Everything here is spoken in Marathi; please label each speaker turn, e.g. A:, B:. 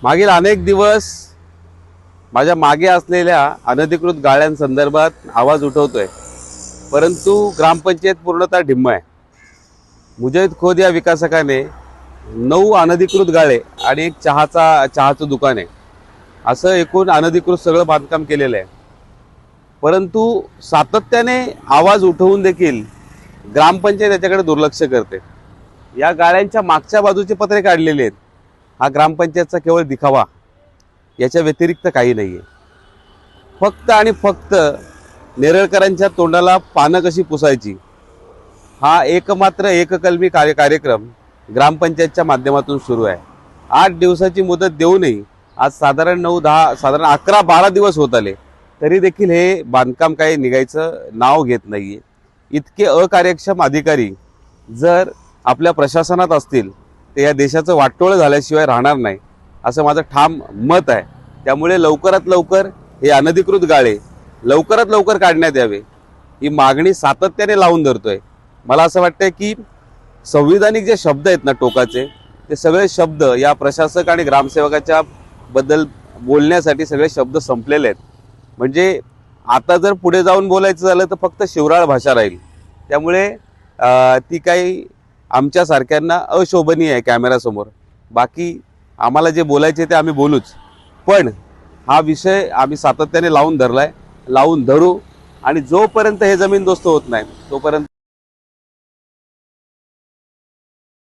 A: मागील अनेक दिवस माझ्या मागे असलेल्या अनधिकृत गाळ्यांसंदर्भात आवाज उठवतोय, परंतु ग्रामपंचायत पूर्णतः ढिम्म आहे. मुजैद खोद या विकासकाने 9 अनधिकृत गाळे आणि एक चहाचं दुकान आहे, असं एकूण अनधिकृत सगळं बांधकाम केलेलं आहे. परंतु सातत्याने आवाज उठवून देखील ग्रामपंचायत याच्याकडे दुर्लक्ष करते. या गाळ्यांच्या मागच्या बाजूचे पत्रे काढलेले आहेत. हा ग्रामपंचायतचा केवळ दिखावा, याच्या व्यतिरिक्त काही नाही आहे. फक्त आणि फक्त नेरळकरांच्या तोंडाला पानं कशी पुसायची, हा एकमात्र एककलमी कार्यक्रम ग्रामपंचायतच्या माध्यमातून सुरू आहे. 8 दिवसाची मुदत देऊनही आज साधारण 11-12 दिवस होत आले, तरी देखील हे बांधकाम काही निघायचं नाव घेत नाहीये. इतके अकार्यक्षम अधिकारी जर आपल्या प्रशासनात असतील तर या देशाचं वाटोळं झाल्याशिवाय राहणार नाही, असं माझं ठाम मत आहे. त्यामुळे लवकरात लवकर हे अनधिकृत गाळे लवकरात लवकर काढण्यात यावे, ही मागणी सातत्याने लावून धरतोय. मला असं वाटतंय की संविधानिक जे शब्द आहेत ना टोकाचे, ते सगळे शब्द या प्रशासक आणि ग्रामसेवकाच्या बद्दल बोलण्यासाठी सगळे शब्द संपलेले आहेत. म्हणजे आता जर पुढे जाऊन बोलायचं झालं तर फक्त शिवराळ भाषा राहील. त्यामुळे ती काही आमच्यासारख्यांना अशोभनीय आहे कॅमेरासमोर. बाकी आम्हाला जे बोलायचे ते आम्ही बोलूच, पण हा विषय आम्ही सातत्याने लावून धरलाय, लावून धरू, आणि जोपर्यंत हे जमीनदोस्त होत नाही तोपर्यंत